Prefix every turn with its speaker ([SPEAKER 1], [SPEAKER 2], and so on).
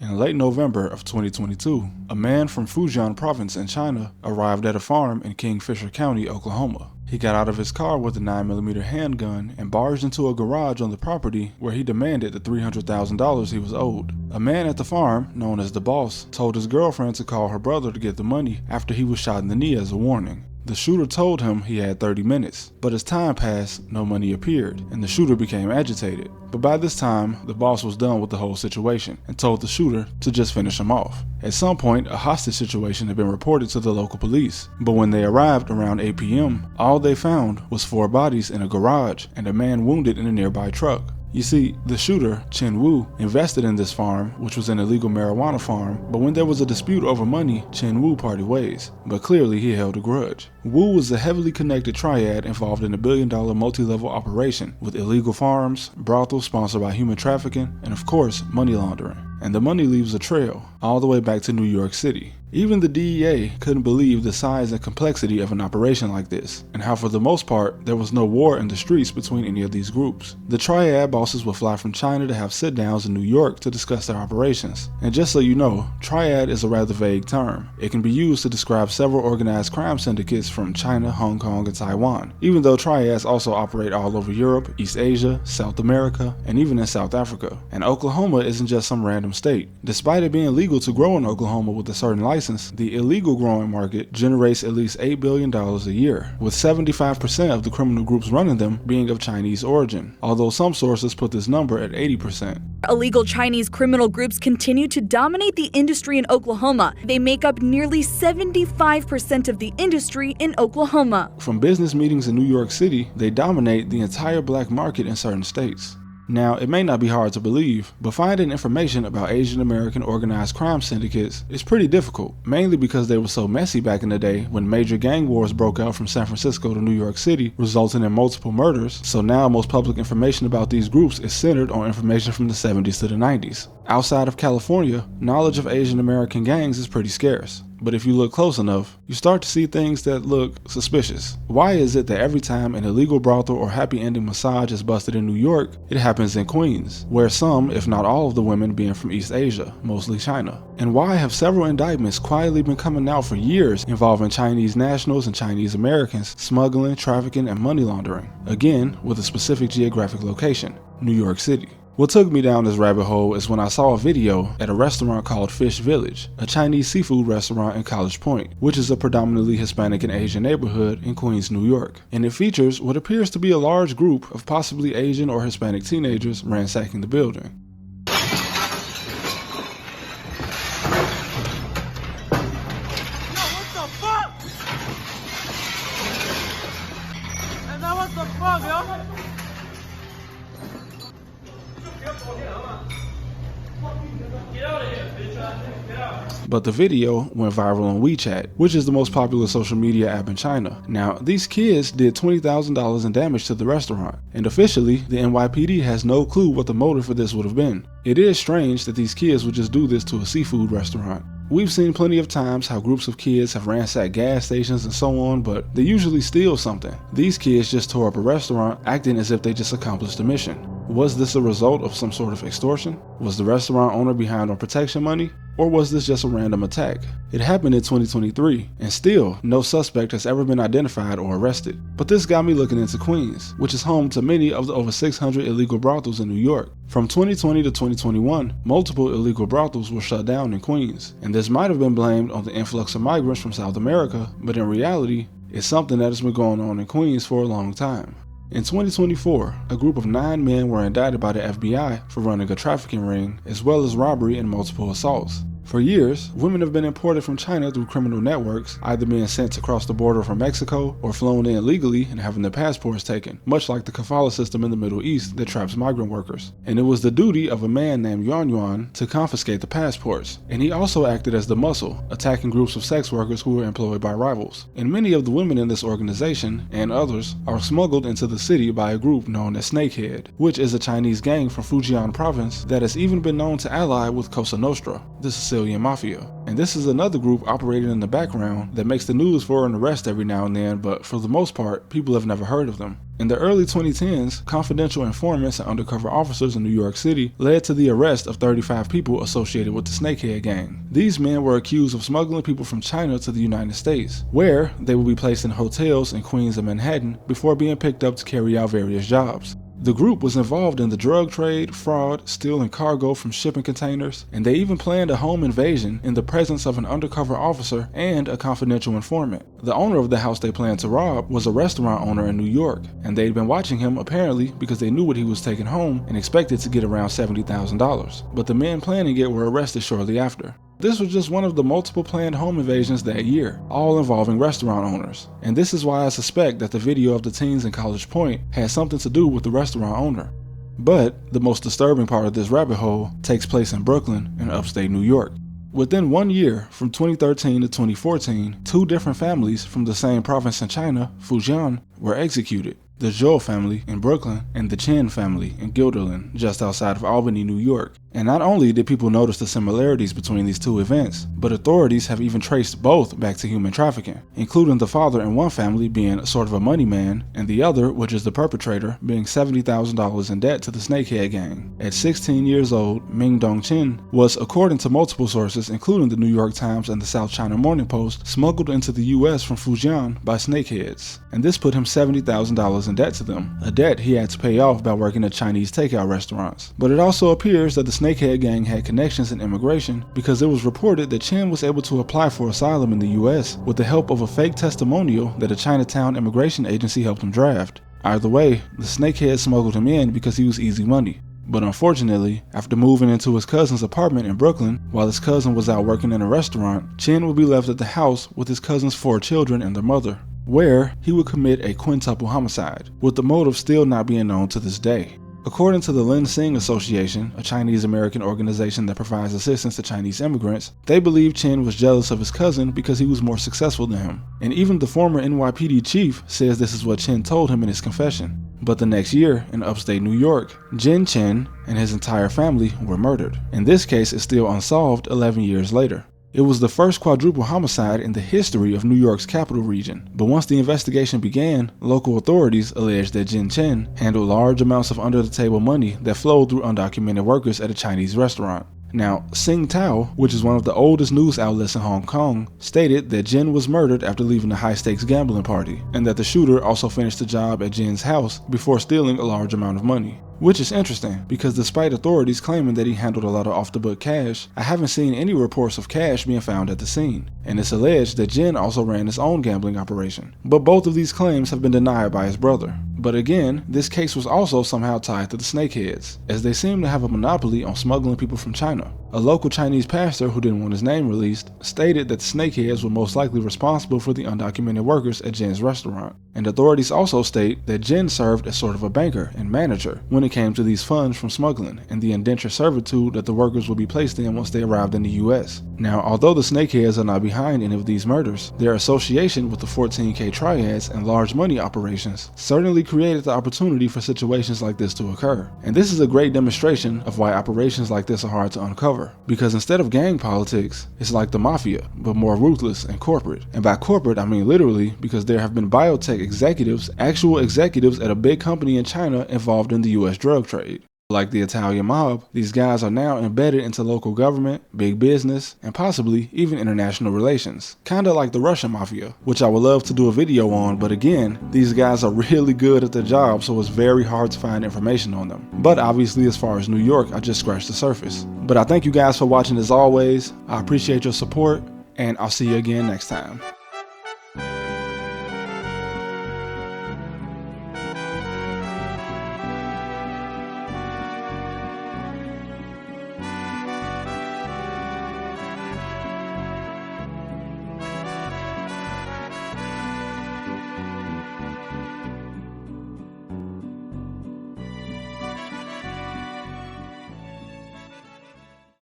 [SPEAKER 1] In late November of 2022, a man from Fujian province in China arrived at a farm in Kingfisher County, Oklahoma. He got out of his car with a 9mm handgun and barged into a garage on the property where he demanded the $300,000 he was owed. A man at the farm, known as the boss, told his girlfriend to call her brother to get the money after he was shot in the knee as a warning. The shooter told him he had 30 minutes, but as time passed, no money appeared, and the shooter became agitated. But by this time, the boss was done with the whole situation and told the shooter to just finish him off. At some point, a hostage situation had been reported to the local police, but when they arrived around 8 p.m., all they found was 4 bodies in a garage and a man wounded in a nearby truck. You see, the shooter, Chen Wu, invested in this farm, which was an illegal marijuana farm, but when there was a dispute over money, Chen Wu parted ways. But clearly he held a grudge. Wu was a heavily connected triad involved in a billion-dollar multi-level operation with illegal farms, brothels sponsored by human trafficking, and of course, money laundering. And the money leaves a trail, all the way back to New York City. Even the DEA couldn't believe the size and complexity of an operation like this, and how for the most part, there was no war in the streets between any of these groups. The triad bosses would fly from China to have sit-downs in New York to discuss their operations. And just so you know, triad is a rather vague term. It can be used to describe several organized crime syndicates from China, Hong Kong, and Taiwan, even though triads also operate all over Europe, East Asia, South America, and even in South Africa. And Oklahoma isn't just some random state. Despite it being legal to grow in Oklahoma with a certain license, the illegal growing market generates at least $8 billion a year, with 75% of the criminal groups running them being of Chinese origin, although some sources put this number at 80%.
[SPEAKER 2] Illegal Chinese criminal groups continue to dominate the industry in Oklahoma. They make up nearly 75% of the industry in Oklahoma.
[SPEAKER 1] From business meetings in New York City, they dominate the entire black market in certain states. Now, it may not be hard to believe, but finding information about Asian American organized crime syndicates is pretty difficult, mainly because they were so messy back in the day when major gang wars broke out from San Francisco to New York City, resulting in multiple murders. So now most public information about these groups is centered on information from the 70s to the 90s. Outside of California, knowledge of Asian American gangs is pretty scarce. But if you look close enough, you start to see things that look suspicious. Why is it that every time an illegal brothel or happy ending massage is busted in New York, it happens in Queens, where some, if not all of the women being from East Asia, mostly China? And why have several indictments quietly been coming out for years involving Chinese nationals and Chinese Americans smuggling, trafficking, and money laundering? Again, with a specific geographic location, New York City. What took me down this rabbit hole is when I saw a video at a restaurant called Fish Village, a Chinese seafood restaurant in College Point, which is a predominantly Hispanic and Asian neighborhood in Queens, New York. And it features what appears to be a large group of possibly Asian or Hispanic teenagers ransacking the building. But the video went viral on WeChat, which is the most popular social media app in China. Now, these kids did $20,000 in damage to the restaurant, and officially, the NYPD has no clue what the motive for this would have been. It is strange that these kids would just do this to a seafood restaurant. We've seen plenty of times how groups of kids have ransacked gas stations and so on, but they usually steal something. These kids just tore up a restaurant, acting as if they just accomplished a mission. Was this a result of some sort of extortion? Was the restaurant owner behind on protection money? Or was this just a random attack? It happened in 2023, and still, no suspect has ever been identified or arrested. But this got me looking into Queens, which is home to many of the over 600 illegal brothels in New York. From 2020 to 2021, multiple illegal brothels were shut down in Queens, and this might have been blamed on the influx of migrants from South America, but in reality, it's something that has been going on in Queens for a long time. In 2024, a group of 9 men were indicted by the FBI for running a trafficking ring, as well as robbery and multiple assaults. For years, women have been imported from China through criminal networks, either being sent across the border from Mexico or flown in illegally and having their passports taken, much like the kafala system in the Middle East that traps migrant workers. And it was the duty of a man named Yuan Yuan to confiscate the passports. And he also acted as the muscle, attacking groups of sex workers who were employed by rivals. And many of the women in this organization, and others, are smuggled into the city by a group known as Snakehead, which is a Chinese gang from Fujian province that has even been known to ally with Cosa Nostra. This is Sicilian Mafia. And this is another group operating in the background that makes the news for an arrest every now and then, but for the most part, people have never heard of them. In the early 2010s, confidential informants and undercover officers in New York City led to the arrest of 35 people associated with the Snakehead gang. These men were accused of smuggling people from China to the United States, where they would be placed in hotels in Queens and Manhattan before being picked up to carry out various jobs. The group was involved in the drug trade, fraud, stealing cargo from shipping containers, and they even planned a home invasion in the presence of an undercover officer and a confidential informant. The owner of the house they planned to rob was a restaurant owner in New York, and they'd been watching him apparently because they knew what he was taking home and expected to get around $70,000. But the men planning it were arrested shortly after. This was just one of the multiple planned home invasions that year, all involving restaurant owners. And this is why I suspect that the video of the teens in College Point had something to do with the restaurant owner. But the most disturbing part of this rabbit hole takes place in Brooklyn in upstate New York. Within 1 year, from 2013 to 2014, 2 different families from the same province in China, Fujian, were executed. The Zhou family in Brooklyn and the Chen family in Guilderland, just outside of Albany, New York. And not only did people notice the similarities between these 2 events, but authorities have even traced both back to human trafficking, including the father in one family being sort of a money man, and the other, which is the perpetrator, being $70,000 in debt to the Snakehead gang. At 16 years old, Ming Dong Chin was, according to multiple sources, including the New York Times and the South China Morning Post, smuggled into the US from Fujian by snakeheads. And this put him $70,000 in debt to them, a debt he had to pay off by working at Chinese takeout restaurants. But it also appears that the Snakehead gang had connections in immigration because it was reported that Chen was able to apply for asylum in the US with the help of a fake testimonial that a Chinatown immigration agency helped him draft. Either way, the Snakehead smuggled him in because he was easy money. But unfortunately, after moving into his cousin's apartment in Brooklyn, while his cousin was out working in a restaurant, Chen would be left at the house with his cousin's 4 children and their mother, where he would commit a quintuple homicide, with the motive still not being known to this day. According to the Lin Sing Association, a Chinese-American organization that provides assistance to Chinese immigrants, they believe Chen was jealous of his cousin because he was more successful than him. And even the former NYPD chief says this is what Chen told him in his confession. But the next year, in upstate New York, Jin Chen and his entire family were murdered. And this case is still unsolved 11 years later. It was the first quadruple homicide in the history of New York's capital region, but once the investigation began, local authorities alleged that Jin Chen handled large amounts of under-the-table money that flowed through undocumented workers at a Chinese restaurant. Now, Sing Tao, which is one of the oldest news outlets in Hong Kong, stated that Jin was murdered after leaving a high-stakes gambling party, and that the shooter also finished the job at Jin's house before stealing a large amount of money. Which is interesting, because despite authorities claiming that he handled a lot of off-the-book cash, I haven't seen any reports of cash being found at the scene, and it's alleged that Jin also ran his own gambling operation. But both of these claims have been denied by his brother. But again, this case was also somehow tied to the snakeheads, as they seem to have a monopoly on smuggling people from China. A local Chinese pastor who didn't want his name released stated that the snakeheads were most likely responsible for the undocumented workers at Jin's restaurant. And authorities also state that Jin served as sort of a banker and manager when it came to these funds from smuggling and the indentured servitude that the workers would be placed in once they arrived in the US. Now, although the snakeheads are not behind any of these murders, their association with the 14K triads and large money operations certainly created the opportunity for situations like this to occur. And this is a great demonstration of why operations like this are hard to uncover. Because instead of gang politics, it's like the mafia, but more ruthless and corporate. And by corporate, I mean literally, because there have been biotech executives, actual executives at a big company in China involved in the US drug trade. Like the Italian mob, these guys are now embedded into local government, big business, and possibly even international relations. Kinda like the Russian mafia, which I would love to do a video on, but again, these guys are really good at their job, so it's very hard to find information on them. But obviously, as far as New York, I just scratched the surface. But I thank you guys for watching as always. I appreciate your support, and I'll see you again next time.